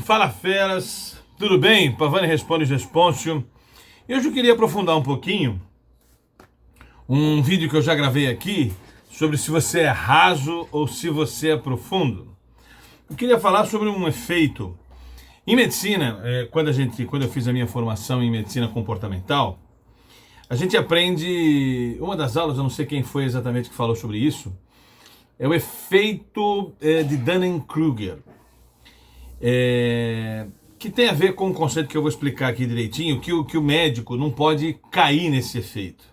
Fala feras, tudo bem? Pavani responde Responsio. E hoje eu queria aprofundar um pouquinho um vídeo que eu já gravei aqui sobre se você é raso ou se você é profundo. Eu queria falar sobre um efeito em medicina. Quando eu fiz a minha formação em medicina comportamental, a gente aprende, uma das aulas, eu não sei quem foi exatamente que falou sobre isso, é o efeito de Dunning-Kruger. Que tem a ver com um conceito que eu vou explicar aqui direitinho, que o médico não pode cair nesse efeito.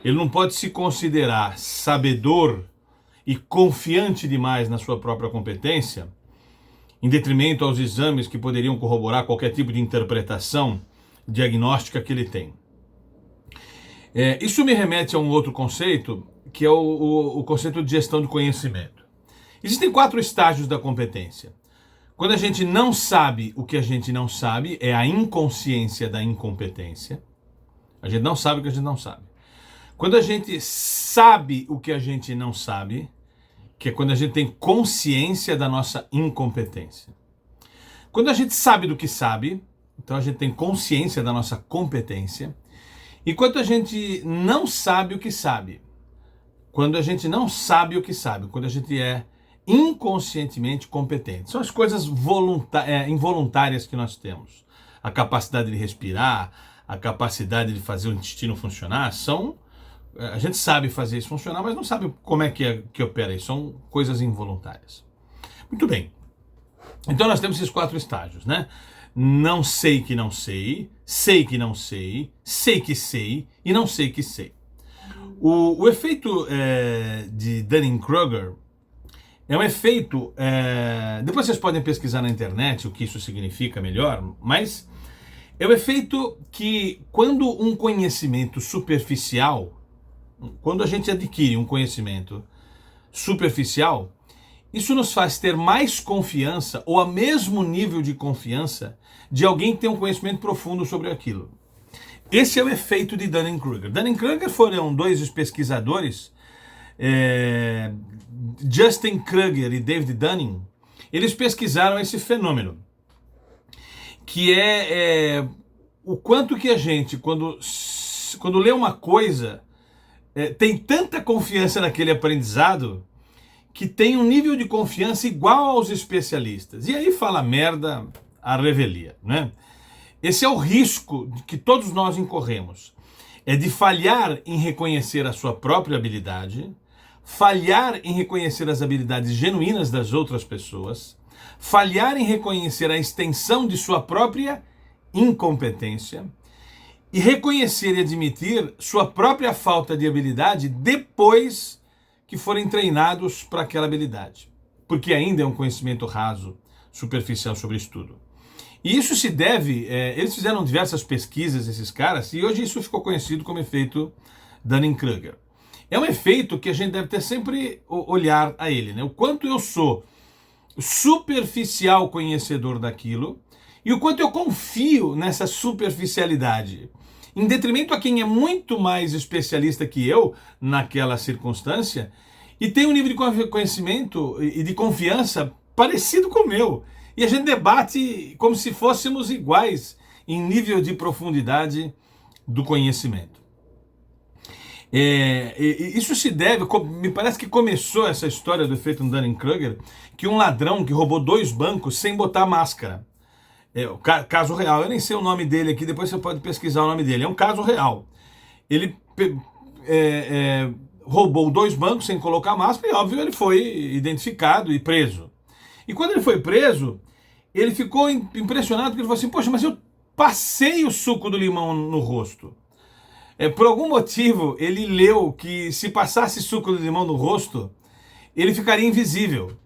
Ele não pode se considerar sabedor e confiante demais na sua própria competência, em detrimento aos exames que poderiam corroborar qualquer tipo de interpretação diagnóstica que ele tem. Isso me remete a um outro conceito, que é o conceito de gestão de conhecimento. Existem 4 estágios da competência. Quando a gente não sabe o que a gente não sabe, é a inconsciência da incompetência. A gente não sabe o que a gente não sabe. Quando a gente sabe o que a gente não sabe, que é quando a gente tem consciência da nossa incompetência. Quando a gente sabe do que sabe, então a gente tem consciência da nossa competência. E quando a gente não sabe o que sabe, quando a gente não sabe o que sabe, quando a gente é inconscientemente competente. São as coisas involuntárias que nós temos. A capacidade de respirar, a capacidade de fazer o intestino funcionar, a gente sabe fazer isso funcionar, mas não sabe como é que opera isso. São coisas involuntárias. Muito bem. Então nós temos esses 4 estágios, né? Não sei que não sei que não sei que sei e não sei que sei. O efeito de Dunning-Kruger é um efeito, depois vocês podem pesquisar na internet o que isso significa melhor, mas é o efeito que quando um conhecimento superficial, quando a gente adquire um conhecimento superficial, isso nos faz ter mais confiança ou ao mesmo nível de confiança de alguém que tem um conhecimento profundo sobre aquilo. Esse é o efeito de Dunning-Kruger. Dunning-Kruger foram 2 pesquisadores, Justin Kruger e David Dunning. Eles pesquisaram esse fenômeno, que é o quanto que a gente, quando lê uma coisa, tem tanta confiança naquele aprendizado, que tem um nível de confiança igual aos especialistas. E aí fala merda à revelia, né? Esse é o risco que todos nós incorremos. É de falhar em reconhecer a sua própria habilidade, falhar em reconhecer as habilidades genuínas das outras pessoas, falhar em reconhecer a extensão de sua própria incompetência e reconhecer e admitir sua própria falta de habilidade depois que forem treinados para aquela habilidade. Porque ainda é um conhecimento raso, superficial sobre isso tudo. E isso se deve, eles fizeram diversas pesquisas, esses caras, e hoje isso ficou conhecido como efeito Dunning-Kruger. É um efeito que a gente deve ter sempre olhar a ele, né? O quanto eu sou superficial conhecedor daquilo e o quanto eu confio nessa superficialidade, em detrimento a quem é muito mais especialista que eu naquela circunstância e tem um nível de conhecimento e de confiança parecido com o meu. E a gente debate como se fôssemos iguais em nível de profundidade do conhecimento. Isso se deve, me parece que começou essa história do efeito Dunning-Kruger, que um ladrão que roubou 2 bancos sem botar máscara. O caso real, eu nem sei o nome dele aqui, depois você pode pesquisar o nome dele, é um caso real. Ele roubou 2 bancos sem colocar máscara e, óbvio, ele foi identificado e preso. E quando ele foi preso, ele ficou impressionado, porque ele falou assim, poxa, mas eu passei o suco do limão no rosto. Por algum motivo, ele leu que se passasse suco do limão no rosto, ele ficaria invisível.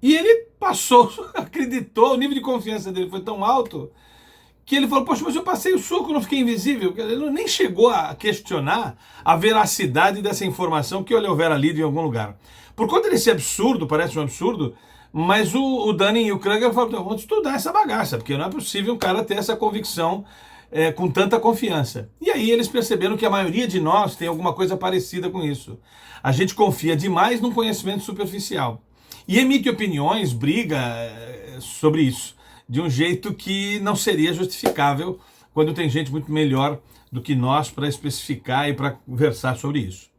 E ele passou, acreditou, o nível de confiança dele foi tão alto, que ele falou, poxa, mas eu passei o suco, não fiquei invisível. Ele nem chegou a questionar a veracidade dessa informação que ele houvera lido em algum lugar. Por conta desse absurdo, parece um absurdo, mas o Dunning e o Kruger falaram, vamos estudar essa bagaça, porque não é possível um cara ter essa convicção com tanta confiança. E aí eles perceberam que a maioria de nós tem alguma coisa parecida com isso. A gente confia demais num conhecimento superficial. E emite opiniões, briga sobre isso. de um jeito que não seria justificável quando tem gente muito melhor do que nós para especificar e para conversar sobre isso.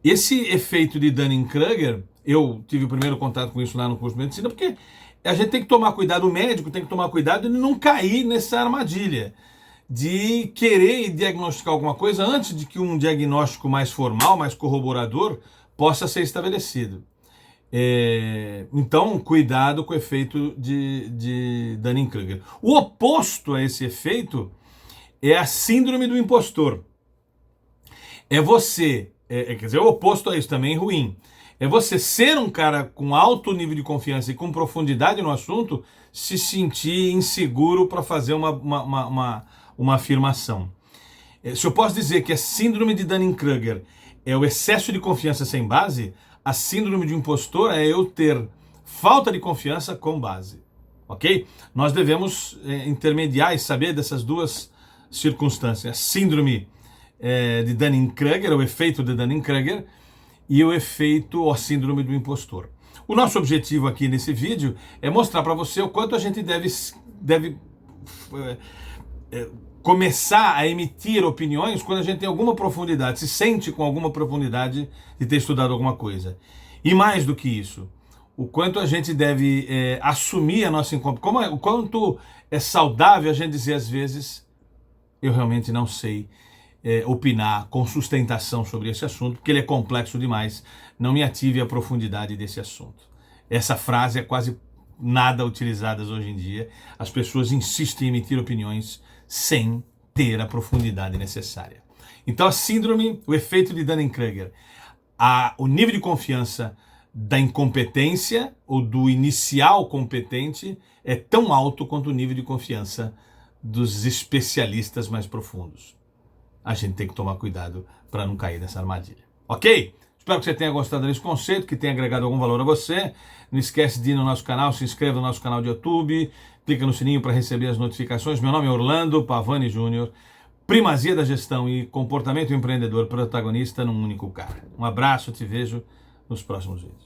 Esse efeito de Dunning-Kruger, eu tive o primeiro contato com isso lá no curso de medicina, porque a gente tem que tomar cuidado, o médico tem que tomar cuidado de não cair nessa armadilha de querer diagnosticar alguma coisa antes de que um diagnóstico mais formal, mais corroborador, possa ser estabelecido. Então, cuidado com o efeito de Dunning-Kruger. O oposto a esse efeito é a síndrome do impostor. É você, quer dizer, o oposto a isso também é ruim. É você ser um cara com alto nível de confiança e com profundidade no assunto, se sentir inseguro para fazer uma afirmação. Se eu posso dizer que a síndrome de Dunning-Kruger é o excesso de confiança sem base, a síndrome de impostor é eu ter falta de confiança com base. Ok? Nós devemos intermediar e saber dessas duas circunstâncias. A síndrome de Dunning-Kruger, o efeito de Dunning-Kruger, e o efeito, a síndrome do impostor. O nosso objetivo aqui nesse vídeo é mostrar para você o quanto a gente deve começar a emitir opiniões quando a gente tem alguma profundidade, se sente com alguma profundidade de ter estudado alguma coisa. E mais do que isso, o quanto a gente deve assumir a nossa incompetência, o quanto é saudável a gente dizer às vezes, eu realmente não sei opinar com sustentação sobre esse assunto, porque ele é complexo demais, não me ative a profundidade desse assunto. Essa frase é quase nada utilizada hoje em dia. As pessoas insistem em emitir opiniões sem ter a profundidade necessária. Então a síndrome, o efeito de Dunning-Kruger, o nível de confiança da incompetência ou do inicial competente é tão alto quanto o nível de confiança dos especialistas mais profundos. A gente tem que tomar cuidado para não cair nessa armadilha. Ok? Espero que você tenha gostado desse conceito, que tenha agregado algum valor a você. Não esquece de ir no nosso canal, se inscreva no nosso canal de YouTube, clica no sininho para receber as notificações. Meu nome é Orlando Pavani Júnior, primazia da gestão e comportamento empreendedor protagonista num único cara. Um abraço, te vejo nos próximos vídeos.